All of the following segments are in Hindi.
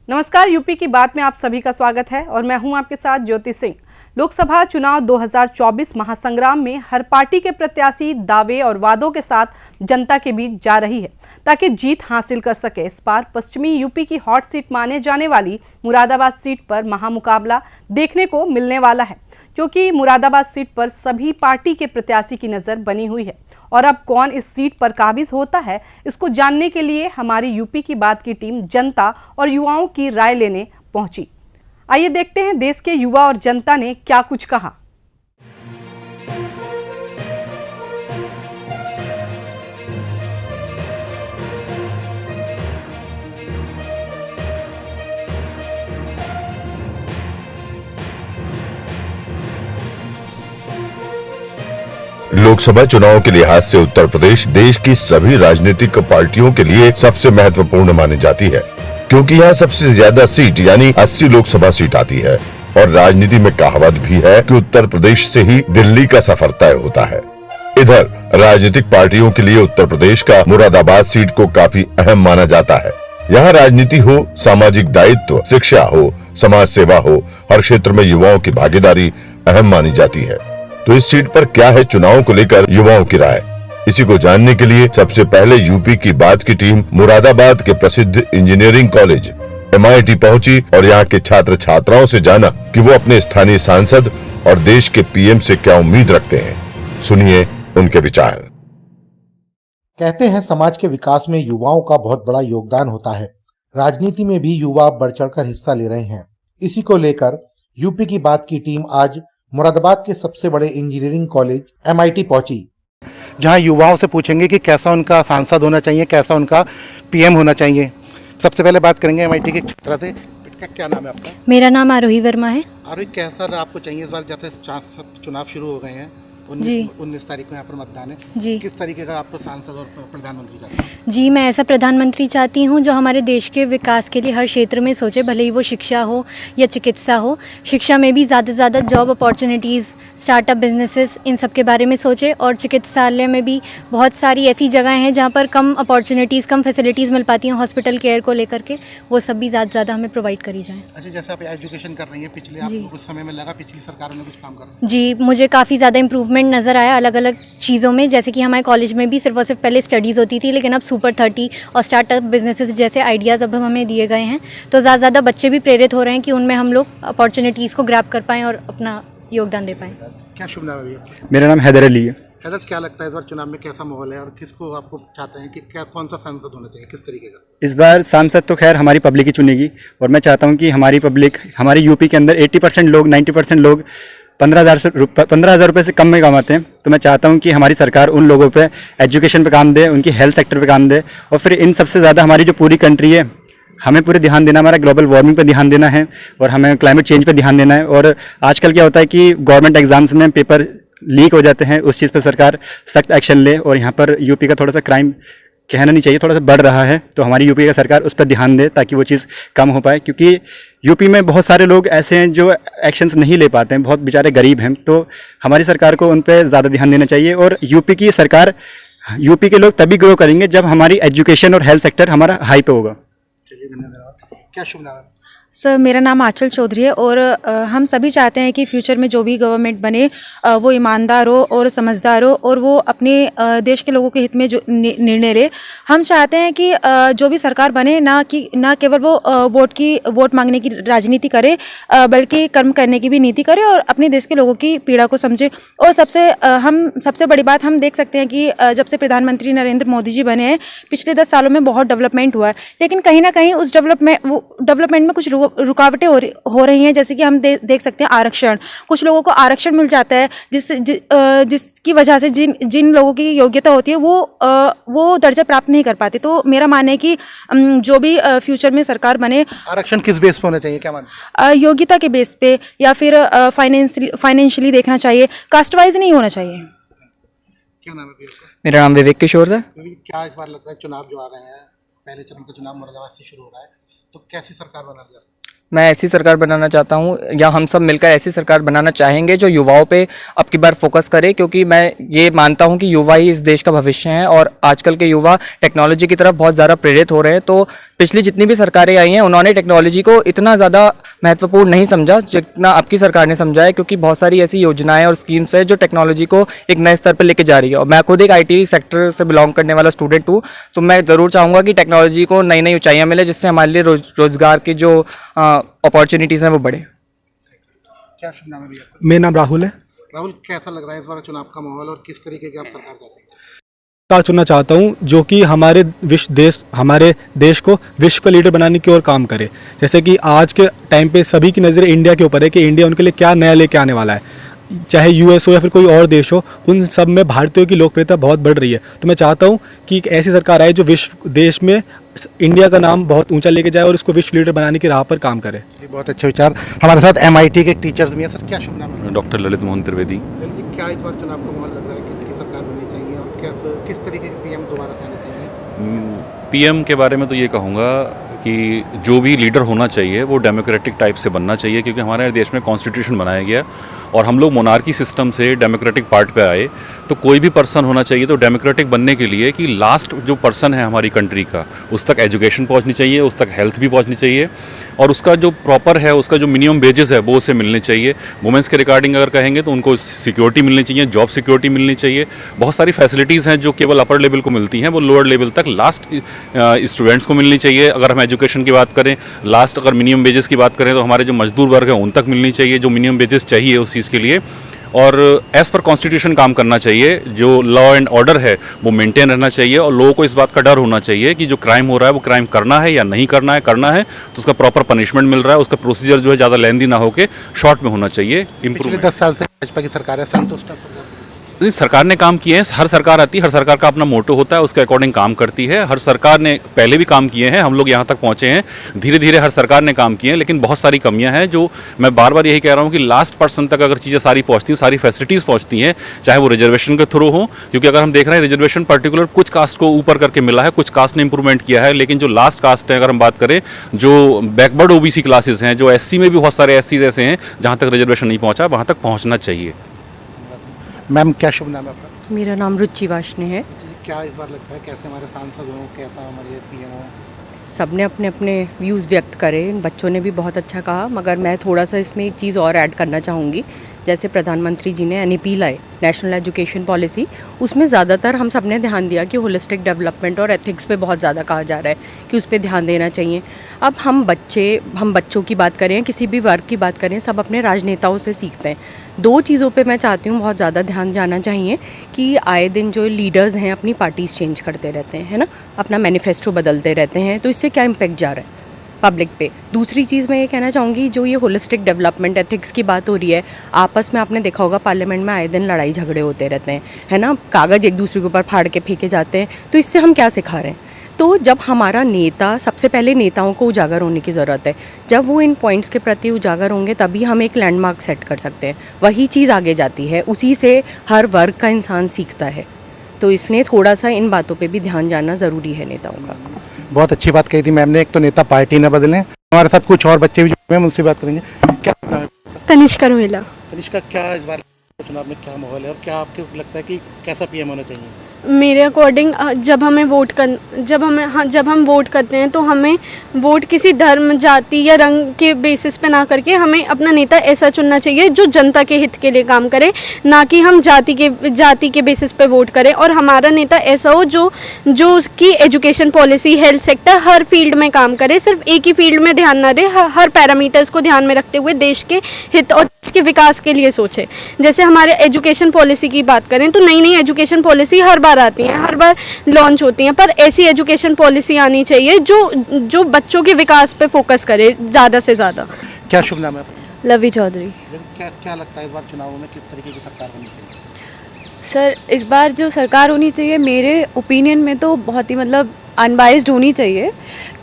नमस्कार, यूपी की बात में आप सभी का स्वागत है और मैं हूं आपके साथ ज्योति सिंह। लोकसभा चुनाव 2024 महासंग्राम में हर पार्टी के प्रत्याशी दावे और वादों के साथ जनता के बीच जा रही है ताकि जीत हासिल कर सके। इस बार पश्चिमी यूपी की हॉट सीट माने जाने वाली मुरादाबाद सीट पर महामुकाबला देखने को मिलने वाला है, क्योंकि मुरादाबाद सीट पर सभी पार्टी के प्रत्याशी की नजर बनी हुई है। और अब कौन इस सीट पर काबिज होता है, इसको जानने के लिए हमारी यूपी की बात की टीम जनता और युवाओं की राय लेने पहुंची। आइए देखते हैं देश के युवा और जनता ने क्या कुछ कहा। लोकसभा चुनाव के लिहाज से उत्तर प्रदेश देश की सभी राजनीतिक पार्टियों के लिए सबसे महत्वपूर्ण मानी जाती है, क्योंकि यहाँ सबसे ज्यादा सीट यानी 80 लोकसभा सीट आती है। और राजनीति में कहावत भी है कि उत्तर प्रदेश से ही दिल्ली का सफर तय होता है। इधर राजनीतिक पार्टियों के लिए उत्तर प्रदेश का मुरादाबाद सीट को काफी अहम माना जाता है। यहाँ राजनीति हो, सामाजिक दायित्व, शिक्षा हो, समाज सेवा हो, हर क्षेत्र में युवाओं की भागीदारी अहम मानी जाती है। तो इस सीट पर क्या है चुनाव को लेकर युवाओं की राय, इसी को जानने के लिए सबसे पहले यूपी की बात की टीम मुरादाबाद के प्रसिद्ध इंजीनियरिंग कॉलेज MIT पहुंची और यहाँ के छात्र छात्राओं से जाना कि वो अपने स्थानीय सांसद और देश के PM से क्या उम्मीद रखते हैं। सुनिए उनके विचार। कहते हैं समाज के विकास में युवाओं का बहुत बड़ा योगदान होता है। राजनीति में भी युवा बढ़ चढ़कर हिस्सा ले रहे हैं। इसी को लेकर यूपी की बात की टीम आज मुरादाबाद के सबसे बड़े इंजीनियरिंग कॉलेज MIT पहुंची, जहां युवाओं से पूछेंगे कि कैसा उनका सांसद होना चाहिए, कैसा उनका PM होना चाहिए। सबसे पहले बात करेंगे MIT के छात्रा से। क्या नाम है आपका? मेरा नाम आरोही वर्मा है। आरोही, कैसा आपको चाहिए इस बार, जैसे चुनाव शुरू हो गए हैं, 19 तारीख को यहाँ पर मतदान है जी, किस तरीके का आपको सांसद और प्रधानमंत्री चाहते हैं? जी, मैं ऐसा प्रधानमंत्री चाहती हूँ जो हमारे देश के विकास के लिए हर क्षेत्र में सोचे, भले ही वो शिक्षा हो या चिकित्सा हो। शिक्षा में भी ज़्यादा से ज़्यादा जॉब अपॉर्चुनिटीज़, स्टार्टअप बिजनेसेस, इन सब के बारे में सोचे। और चिकित्सालय में भी बहुत सारी ऐसी जगह हैं जहाँ पर कम अपॉर्चुनिटीज़, कम फैसिलिटीज़ मिल पाती हैं हॉस्पिटल केयर को लेकर के, वो सब भी ज़्यादा से ज़्यादा हमें प्रोवाइड करी जाए। अच्छा, जैसे आप एजुकेशन कर रही हैं, पिछले आपको कुछ समय में लगा पिछली सरकारों ने कुछ काम करा? जी, मुझे काफ़ी ज़्यादा इम्प्रूवमेंट नज़र आया अलग अलग चीज़ों में। जैसे कि हमारे कॉलेज में भी सिर्फ और सिर्फ पहले स्टडीज़ होती थी, लेकिन अब सुपर 30 और स्टार्टअप बिजनेसेस जैसे आइडियाज़ अब हमें दिए गए हैं। तो ज़्यादा से ज़्यादा बच्चे भी प्रेरित हो रहे हैं कि उनमें हम लोग अपॉर्चुनिटीज़ को ग्रैब कर पाएँ और अपना योगदान दे पाएँ। क्या शुभ नाम है भैया? मेरा नाम हैदर अली है। हैदर, क्या लगता है इस बार चुनाव में कैसा माहौल है और किसको आपको चाहते हैं कि कौन सा सांसद होना चाहिए, किस तरीके का? इस बार सांसद तो खैर हमारी पब्लिक ही चुनेगी, और मैं चाहता हूं कि हमारी पब्लिक, हमारी यूपी के अंदर 80% लोग, 90% लोग 15,000 रुपये से कम में कमाते हैं। तो मैं चाहता हूं कि हमारी सरकार उन लोगों पे एजुकेशन पे काम दे, उनकी हेल्थ सेक्टर पे काम दे, और फिर इन सबसे ज़्यादा हमारी जो पूरी कंट्री है, हमें पूरे ध्यान देना, हमारा ग्लोबल वार्मिंग पे ध्यान देना है और हमें क्लाइमेट चेंज पे ध्यान देना है। और आजकल क्या होता है कि गवर्नमेंट एग्जाम्स में पेपर लीक हो जाते हैं, उस चीज़ पर सरकार सख्त एक्शन ले। और यहाँ पर यूपी का थोड़ा सा क्राइम, कहना नहीं चाहिए, थोड़ा सा बढ़ रहा है, तो हमारी यूपी का सरकार उस पर ध्यान दे ताकि वो चीज़ कम हो पाए। क्योंकि यूपी में बहुत सारे लोग ऐसे हैं जो एक्शंस नहीं ले पाते हैं, बहुत बेचारे गरीब हैं, तो हमारी सरकार को उन पर ज़्यादा ध्यान देना चाहिए। और यूपी की सरकार, यूपी के लोग तभी ग्रो करेंगे जब हमारी एजुकेशन और हेल्थ सेक्टर हमारा हाई पे होगा। चलिए, धन्यवाद। क्या शुभ नाम है? सर, मेरा नाम आंचल चौधरी है और हम सभी चाहते हैं कि फ्यूचर में जो भी गवर्नमेंट बने वो ईमानदार हो और समझदार हो और वो अपने देश के लोगों के हित में जो निर्णय ले। हम चाहते हैं कि जो भी सरकार बने ना केवल वो वोट मांगने की राजनीति करे, बल्कि कर्म करने की भी नीति करे और अपने देश के लोगों की पीड़ा को समझे। और सबसे बड़ी बात हम देख सकते हैं कि जब से प्रधानमंत्री नरेंद्र मोदी जी बने हैं, पिछले 10 सालों में बहुत डेवलपमेंट हुआ है, लेकिन कहीं ना कहीं उस डेवलपमेंट में कुछ रुकावटें हो रही हैं। जैसे कि हम देख सकते हैं आरक्षण, कुछ लोगों को आरक्षण मिल जाता है जिसकी वजह से जिन लोगों की योग्यता होती है वो दर्जा प्राप्त नहीं कर पाते। तो मेरा मानना है कि जो भी फ्यूचर में सरकार बने, आरक्षण किस बेस पे होना चाहिए, क्या मानते? योग्यता के बेस पे या फिर फाइनेंशियली देखना चाहिए, कास्ट वाइज नहीं होना चाहिए। क्या नाम है? मेरा नाम विवेक किशोर है। क्या इस बार लगता है चुनाव जो आ गए हैं, पहले चरण का चुनाव मुरादाबाद से शुरू हो रहा है, तो कैसी सरकार बनाना चाहते हैं? मैं ऐसी सरकार बनाना चाहता हूँ, या हम सब मिलकर ऐसी सरकार बनाना चाहेंगे जो युवाओं पे अब की बार फोकस करे, क्योंकि मैं ये मानता हूँ कि युवा ही इस देश का भविष्य है और आजकल के युवा टेक्नोलॉजी की तरफ बहुत ज़्यादा प्रेरित हो रहे हैं। तो पिछली जितनी भी सरकारें आई हैं उन्होंने टेक्नोलॉजी को इतना ज़्यादा महत्वपूर्ण नहीं समझा जितना अब की सरकार ने समझा है, क्योंकि बहुत सारी ऐसी योजनाएं और स्कीम्स है जो टेक्नोलॉजी को एक नए स्तर पर लेके जा रही है। और मैं खुद एक IT सेक्टर से बिलोंग करने वाला स्टूडेंट हूँ, तो मैं ज़रूर चाहूँगा कि टेक्नोलॉजी को नई नई ऊंचाइयाँ मिले, जिससे हमारे लिए रोजगार की जो अपॉर्चुनिटीज़ हैं वो बढ़े। क्या शुभ नाम है भैया? मेरा नाम राहुल है। राहुल, कैसा लग रहा है इस बार चुनाव का माहौल और किस तरीके की आप सरकार चाहते हैं? सरकार चुनना चाहता हूँ जो कि हमारे देश को विश्व का लीडर बनाने की ओर काम करे। जैसे कि आज के टाइम पे सभी की नज़र इंडिया के ऊपर है कि इंडिया उनके लिए क्या नया लेके आने वाला है, चाहे US हो या फिर कोई और देश हो, उन सब में भारतीयों की लोकप्रियता बहुत बढ़ रही है। तो मैं चाहता हूँ कि एक ऐसी सरकार आए जो विश्व देश में इंडिया का नाम बहुत ऊंचा लेके जाए और इसको विश्व लीडर बनाने की राह पर काम करे। बहुत अच्छे विचार। हमारे साथ MIT के टीचर्स भी हैं। सर, क्या शुभ नाम है? डॉक्टर ललित मोहन त्रिवेदी। क्या इस बार चुनाव का माहौल लग रहा है, किसकी सरकार बननी चाहिए और किस तरीके के PM दोबारा से आने चाहिए? PM के बारे में तो ये कहूँगा कि जो भी लीडर होना चाहिए वो डेमोक्रेटिक टाइप से बनना चाहिए, क्योंकि हमारे देश में कॉन्स्टिट्यूशन बनाया गया और हम लोग मोनार्की सिस्टम से डेमोक्रेटिक पार्ट पे आए। तो कोई भी पर्सन होना चाहिए तो डेमोक्रेटिक बनने के लिए कि लास्ट जो पर्सन है हमारी कंट्री का, उस तक एजुकेशन पहुंचनी चाहिए, उस तक हेल्थ भी पहुंचनी चाहिए और उसका जो प्रॉपर है, उसका जो मिनिमम वेजेस है वो उसे मिलने चाहिए। वुमेंस के रिगार्डिंग अगर कहेंगे तो उनको सिक्योरिटी मिलनी चाहिए, जॉब सिक्योरिटी मिलनी चाहिए। बहुत सारी फैसिलिटीज़ हैं जो केवल अपर लेवल को मिलती हैं, वो लोअर लेवल तक लास्ट स्टूडेंट्स को मिलनी चाहिए। अगर हम एजुकेशन की बात करें, लास्ट अगर मिनिमम वेजेस की बात करें तो हमारे जो मजदूर वर्ग है उन तक मिलनी चाहिए जो मिनिमम वेजेस चाहिए उस चीज़ के लिए। और एज़ पर कॉन्स्टिट्यूशन काम करना चाहिए, जो लॉ एंड ऑर्डर है वो मेंटेन रहना चाहिए और लोगों को इस बात का डर होना चाहिए कि जो क्राइम हो रहा है वो क्राइम करना है या नहीं करना है तो उसका प्रॉपर पनिशमेंट मिल रहा है, उसका प्रोसीजर जो है ज़्यादा लेंदी ना होकर शॉर्ट में होना चाहिए। पिछले 10 साल से भाजपा की सरकार है, संतुष्ट है सरकार? सरकार ने काम किए हैं, हर सरकार आती है, हर सरकार का अपना मोटो होता है, उसके अकॉर्डिंग काम करती है। हर सरकार ने पहले भी काम किए हैं, हम लोग यहाँ तक पहुँचे हैं, धीरे धीरे हर सरकार ने काम किए हैं, लेकिन बहुत सारी कमियां हैं जो मैं बार बार यही कह रहा हूँ कि लास्ट पर्सन तक अगर चीज़ें सारी पहुँचती हैं, सारी फैसिलिटीज़ पहुँचती हैं, चाहे वो रिजर्वेशन के थ्रू हो, क्योंकि अगर हम देख रहे हैं रिजर्वेशन पर्टिकुलर कुछ कास्ट को ऊपर करके मिला है, कुछ कास्ट ने इंप्रूवमेंट किया है, लेकिन जो लास्ट कास्ट है अगर हम बात करें, जो बैकवर्ड OBC क्लासेस हैं, जो SC में भी बहुत सारे SC ऐसे हैं जहाँ तक रिजर्वेशन नहीं पहुँचा, वहाँ तक पहुँचना चाहिए। मैम, क्या शुभ नाम है आपका? मेरा नाम रुचि वाशने है। क्या इस बार लगता है कैसे हमारे सांसद हों, कैसा हमारे PM हो? सबने अपने अपने व्यूज़ व्यक्त करे, बच्चों ने भी बहुत अच्छा कहा, मगर मैं थोड़ा सा इसमें एक चीज़ और ऐड करना चाहूँगी। जैसे प्रधानमंत्री जी ने NEP लाए, नेशनल एजुकेशन पॉलिसी, उसमें ज़्यादातर हम सब ने ध्यान दिया कि होलिस्टिक डेवलपमेंट और एथिक्स पे बहुत ज़्यादा कहा जा रहा है कि उस पर ध्यान देना चाहिए। अब हम बच्चों की बात करें, किसी भी वर्ग की बात करें, सब अपने राजनेताओं से सीखते हैं। दो चीज़ों पे मैं चाहती हूँ बहुत ज़्यादा ध्यान जाना चाहिए कि आए दिन जो लीडर्स हैं अपनी पार्टीज़ चेंज करते रहते हैं, है ना, अपना मैनिफेस्टो बदलते रहते हैं, तो इससे क्या इम्पैक्ट जा रहा है पब्लिक पे। दूसरी चीज़ मैं ये कहना चाहूँगी, जो ये होलिस्टिक डेवलपमेंट एथिक्स की बात हो रही है, आपस में आपने देखा होगा पार्लियामेंट में आए दिन लड़ाई झगड़े होते रहते हैं, है ना, कागज़ एक दूसरे के ऊपर फाड़ के फेंके जाते हैं। तो इससे हम क्या सिखा रहे हैं? तो जब हमारा नेता, सबसे पहले नेताओं को उजागर होने की ज़रूरत है। जब वो इन पॉइंट्स के प्रति उजागर होंगे तभी हम एक लैंडमार्क सेट कर सकते हैं, वही चीज़ आगे जाती है, उसी से हर वर्ग का इंसान सीखता है। तो इसलिए थोड़ा सा इन बातों पे भी ध्यान जाना ज़रूरी है नेताओं का। बहुत अच्छी बात कही थी मैम ने। एक तो नेता पार्टी न बदलें। हमारे साथ कुछ और बच्चे भी जुड़े हैं, उनसे बात करेंगे। क्या नाम है? तनिष्का रोहिला। तनिष्का, क्या इस बार चुनाव में क्या माहौल है और क्या आपको लगता है कि कैसा PM होना चाहिए? मेरे अकॉर्डिंग जब हम वोट करते हैं तो हमें वोट किसी धर्म, जाति या रंग के बेसिस पे ना करके हमें अपना नेता ऐसा चुनना चाहिए जो जनता के हित के लिए काम करे, ना कि हम जाति के बेसिस पे वोट करें। और हमारा नेता ऐसा हो जो कि एजुकेशन पॉलिसी, हेल्थ सेक्टर, हर फील्ड में काम करे, सिर्फ एक ही फील्ड में ध्यान ना दे, हर पैरामीटर्स को ध्यान में रखते हुए देश के हित और के विकास के लिए सोचे। जैसे हमारे एजुकेशन पॉलिसी की बात करें तो नई नई एजुकेशन पॉलिसी हर बार आती हैं, हर बार लॉन्च होती हैं, पर ऐसी एजुकेशन पॉलिसी आनी चाहिए जो बच्चों के विकास पे फोकस करे ज़्यादा से ज़्यादा। क्या शुभ नाम है? लवी चौधरी। क्या लगता है इस बार चुनावों में किस तरीके की सरकार होनी चाहिए? सर, इस बार जो सरकार होनी चाहिए मेरे ओपिनियन में तो बहुत ही अनबाइज्ड होनी चाहिए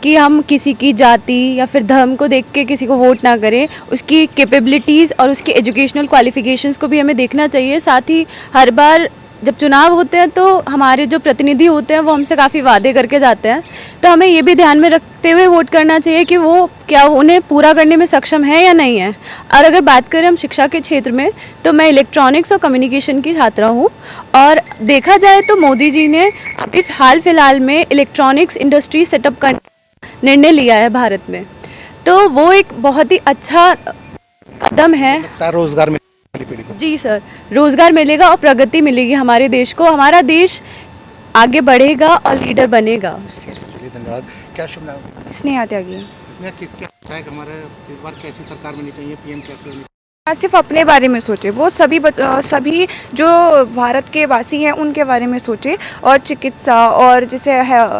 कि हम किसी की जाति या फिर धर्म को देख के किसी को वोट ना करें, उसकी कैपेबिलिटीज़ और उसकी एजुकेशनल क्वालिफिकेशंस को भी हमें देखना चाहिए। साथ ही हर बार जब चुनाव होते हैं तो हमारे जो प्रतिनिधि होते हैं वो हमसे काफ़ी वादे करके जाते हैं, तो हमें ये भी ध्यान में रखते हुए वोट करना चाहिए कि वो क्या उन्हें पूरा करने में सक्षम है या नहीं है। और अगर बात करें हम शिक्षा के क्षेत्र में, तो मैं इलेक्ट्रॉनिक्स और कम्युनिकेशन की छात्रा हूँ, और देखा जाए तो मोदी जी ने अभी हाल फिलहाल में इलेक्ट्रॉनिक्स इंडस्ट्री सेटअप का निर्णय लिया है भारत में, तो वो एक बहुत ही अच्छा कदम है। रोजगार मिलेगा पीढ़ी को। जी सर, रोजगार मिलेगा और प्रगति मिलेगी हमारे देश को, हमारा देश आगे बढ़ेगा और लीडर बनेगा। चलिए धन्यवाद। क्या शुभ नाम? स्नेहा त्यागी। इसमें क्या लगता है कि हमारे इस बार कैसी सरकार बननी चाहिए, पीएम कैसे होनी? सिर्फ अपने बारे में सोचे, वो सभी जो भारत के वासी हैं उनके बारे में सोचे, और चिकित्सा और जैसे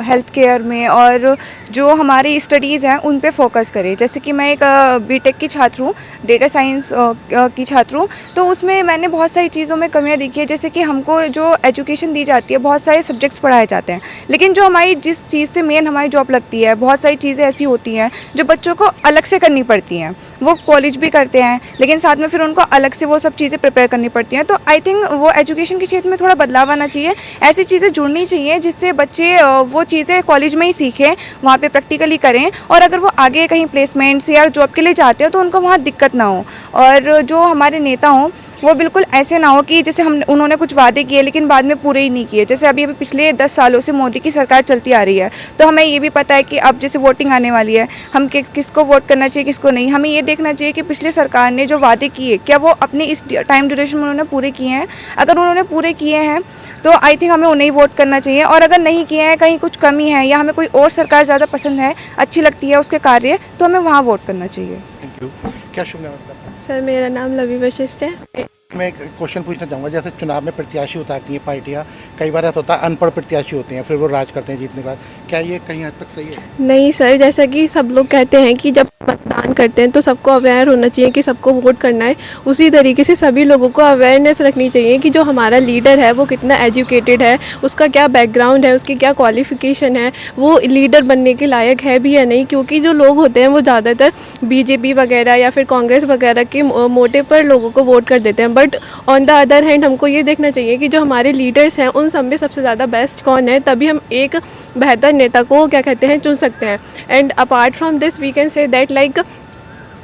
हेल्थ केयर में और जो हमारी स्टडीज़ हैं उन पे फोकस करें। जैसे कि मैं एक बीटेक की छात्र हूँ, डेटा साइंस की छात्र हूँ, तो उसमें मैंने बहुत सारी चीज़ों में कमियाँ देखी है। जैसे कि हमको जो एजुकेशन दी जाती है, बहुत सारे सब्जेक्ट्स पढ़ाए जाते हैं, लेकिन जो हमारी जिस चीज़ से मेन हमारी जॉब लगती है, बहुत सारी चीज़ें ऐसी होती हैं जो बच्चों को अलग से करनी पड़ती हैं। वो कॉलेज भी करते हैं, लेकिन साथ में फिर उनको अलग से वो सब चीज़ें प्रिपेयर करनी पड़ती हैं। तो आई थिंक वो एजुकेशन के क्षेत्र में थोड़ा बदलाव आना चाहिए, ऐसी चीज़ें जुड़नी चाहिए जिससे बच्चे वो चीज़ें कॉलेज में ही सीखें, वहाँ पे प्रैक्टिकली करें, और अगर वो आगे कहीं प्लेसमेंट्स या जॉब के लिए जाते हैं तो उनको वहाँ दिक्कत ना हो। और जो हमारे नेता हों वो बिल्कुल ऐसे ना हो कि जैसे उन्होंने कुछ वादे किए लेकिन बाद में पूरे ही नहीं किए। जैसे अभी पिछले 10 सालों से मोदी की सरकार चलती आ रही है, तो हमें ये भी पता है कि अब जैसे वोटिंग आने वाली है, हम किसको वोट करना चाहिए किसको नहीं। हमें ये देखना चाहिए कि पिछले सरकार ने जो वादे किए क्या वो अपने इस टाइम ड्यूरेशन में उन्होंने पूरे किए हैं। अगर उन्होंने पूरे किए हैं तो आई थिंक हमें उन्हें ही वोट करना चाहिए, और अगर नहीं किए हैं, कहीं कुछ कमी है या हमें कोई और सरकार ज़्यादा पसंद है, अच्छी लगती है उसके कार्य, तो हमें वहाँ वोट करना चाहिए। Thank you. क्या शुभ नाम है? सर मेरा नाम लवी वशिष्ठ है। मैं एक क्वेश्चन पूछना चाहूँगा, जैसे चुनाव में प्रत्याशी उतारती हैं पार्टियाँ, कई बार ऐसा होता है अनपढ़ प्रत्याशी होते हैं, फिर वो राज करते हैं जीतने के बाद, क्या ये कहीं हद तक सही है? नहीं सर, जैसा कि सब लोग कहते हैं कि जब मतदान करते हैं तो सबको अवेयर होना चाहिए कि सबको वोट करना है, उसी तरीके से सभी लोगों को अवेयरनेस रखनी चाहिए कि जो हमारा लीडर है वो कितना एजुकेटेड है, उसका क्या बैकग्राउंड है, उसकी क्या क्वालिफिकेशन है, वो लीडर बनने के लायक है भी या नहीं। क्योंकि जो लोग होते हैं वो ज़्यादातर बीजेपी वगैरह या फिर कांग्रेस वगैरह के मोटे पर लोगों को वोट कर देते हैं, but on the other hand हमको ये देखना चाहिए कि जो हमारे लीडर्स हैं उन सब में सबसे ज़्यादा बेस्ट कौन है, तभी हम एक बेहतर नेता को क्या कहते हैं चुन सकते हैं। And apart from this we can say that like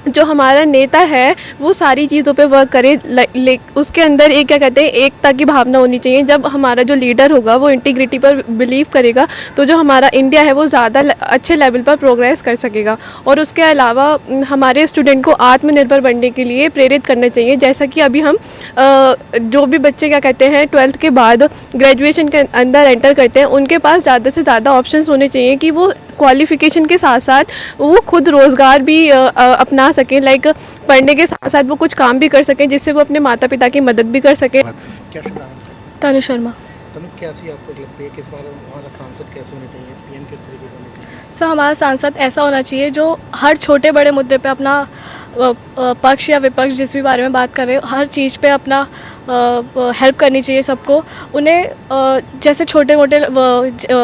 जो हमारा नेता है वो सारी चीज़ों पे वर्क करे, उसके अंदर एक क्या कहते हैं एकता की भावना होनी चाहिए। जब हमारा जो लीडर होगा वो इंटीग्रिटी पर बिलीव करेगा तो जो हमारा इंडिया है वो ज़्यादा अच्छे लेवल पर प्रोग्रेस कर सकेगा। और उसके अलावा हमारे स्टूडेंट को आत्मनिर्भर बनने के लिए प्रेरित करना चाहिए। जैसा कि अभी हम जो भी बच्चे क्या कहते हैं 12th के बाद ग्रेजुएशन के अंदर एंटर करते हैं, उनके पास ज़्यादा से ज़्यादा ऑप्शंस होने चाहिए कि वो क्वालिफ़िकेशन के साथ साथ वो खुद रोज़गार भी अपना सकें, लाइक पढ़ने के साथ साथ वो कुछ काम भी कर सकें जिससे वो अपने माता पिता की मदद भी कर सकें। क्या शुभ नाम है? तनु शर्मा। तनु, कैसी आपको लगती है किस बार हमारा सांसद कैसे होने चाहिए, पीएम किस तरीके के होने चाहिए? सर हमारा सांसद ऐसा होना चाहिए जो हर छोटे बड़े मुद्दे पे अपना पक्ष या विपक्ष जिस भी बारे में बात कर रहे हो हर चीज़ पे अपना हेल्प करनी चाहिए सबको। उन्हें जैसे छोटे मोटे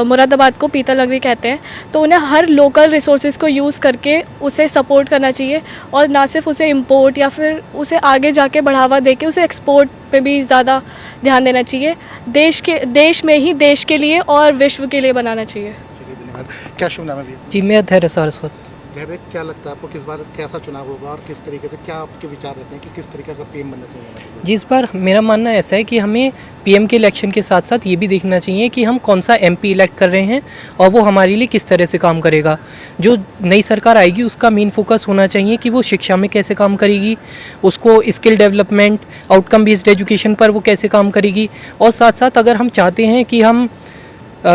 मुरादाबाद को पीतल नगरी कहते हैं, तो उन्हें हर लोकल रिसोर्सेज को यूज़ करके उसे सपोर्ट करना चाहिए, और ना सिर्फ उसे इंपोर्ट या फिर उसे आगे जाके बढ़ावा देके उसे एक्सपोर्ट पे भी ज़्यादा ध्यान देना चाहिए। देश में ही देश के लिए और विश्व के लिए बनाना चाहिए। धन्यवाद। क्या शुभ नाम है? जी मैं धैर्य सारस्वत। धैर्य, क्या लगता है आपको किस बार कैसा चुनाव होगा और किस तरीके से, क्या आपके विचार रहते हैं कि किस तरीके का पीएम बनना चाहिए? जी इस बार मेरा मानना ऐसा है कि हमें पीएम के इलेक्शन के साथ साथ ये भी देखना चाहिए कि हम कौन सा एमपी इलेक्ट कर रहे हैं और वो हमारे लिए किस तरह से काम करेगा। जो नई सरकार आएगी उसका मेन फोकस होना चाहिए कि वो शिक्षा में कैसे काम करेगी, उसको skill development, outcome based education पर वो कैसे काम करेगी, और साथ साथ अगर हम चाहते हैं कि हम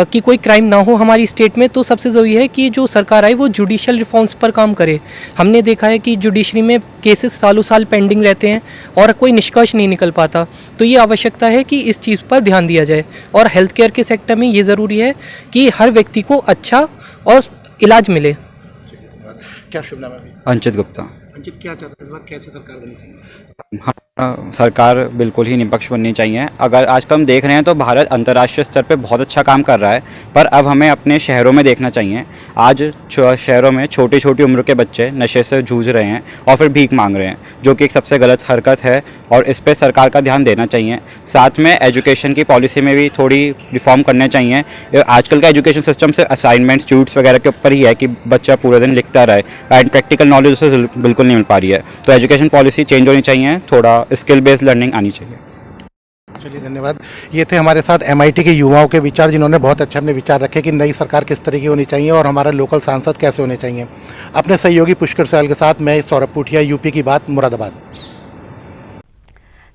कि कोई क्राइम ना हो हमारी स्टेट में, तो सबसे ज़रूरी है कि जो सरकार आई वो जुडिशल रिफॉर्म्स पर काम करे। हमने देखा है कि जुडिशरी में केसेस सालों साल पेंडिंग रहते हैं और कोई निष्कर्ष नहीं निकल पाता, तो ये आवश्यकता है कि इस चीज़ पर ध्यान दिया जाए। और हेल्थ केयर के सेक्टर में ये ज़रूरी है कि हर व्यक्ति को अच्छा और इलाज मिले। क्या शुभ नाम है? अंचित गुप्ता। अंचित, क्या चाहते हैं इस बार कैसी सरकार बननी चाहिए? सरकार बिल्कुल ही निष्पक्ष बननी चाहिए। अगर आजकल हम देख रहे हैं तो भारत अंतर्राष्ट्रीय स्तर पे बहुत अच्छा काम कर रहा है, पर अब हमें अपने शहरों में देखना चाहिए। आज शहरों में छोटी छोटी उम्र के बच्चे नशे से जूझ रहे हैं और फिर भीख मांग रहे हैं, जो कि एक सबसे गलत हरकत है और इस पर सरकार का ध्यान देना चाहिए। साथ में एजुकेशन की पॉलिसी में भी थोड़ी रिफॉर्म करने चाहिए। आजकल का एजुकेशन सिस्टम से असाइनमेंट्स ट्यूट्स वगैरह के ऊपर ही है कि बच्चा पूरे दिन लिखता रहे एंड प्रैक्टिकल नॉलेज उसे बिल्कुल नहीं मिल पा रही है। तो एजुकेशन पॉलिसी चेंज होनी चाहिए, थोड़ा स्किल बेस्ड लर्निंग आनी चाहिए। चलिए धन्यवाद। ये थे हमारे साथ MIT के युवाओं के विचार, जिन्होंने बहुत अच्छे अपने विचार रखे कि नई सरकार किस तरह की होनी चाहिए और हमारा लोकल सांसद कैसे होने चाहिए। अपने सहयोगी पुष्कर सयाल के साथ मैं सौरभ पुठिया, यूपी की बात, मुरादाबाद।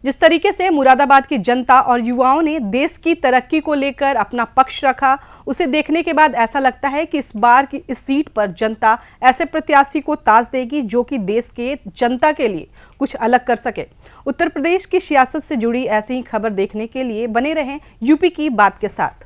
जिस तरीके से मुरादाबाद की जनता और युवाओं ने देश की तरक्की को लेकर अपना पक्ष रखा, उसे देखने के बाद ऐसा लगता है कि इस बार की इस सीट पर जनता ऐसे प्रत्याशी को ताज देगी जो कि देश के जनता के लिए कुछ अलग कर सके। उत्तर प्रदेश की सियासत से जुड़ी ऐसी ही खबर देखने के लिए बने रहें यूपी की बात के साथ।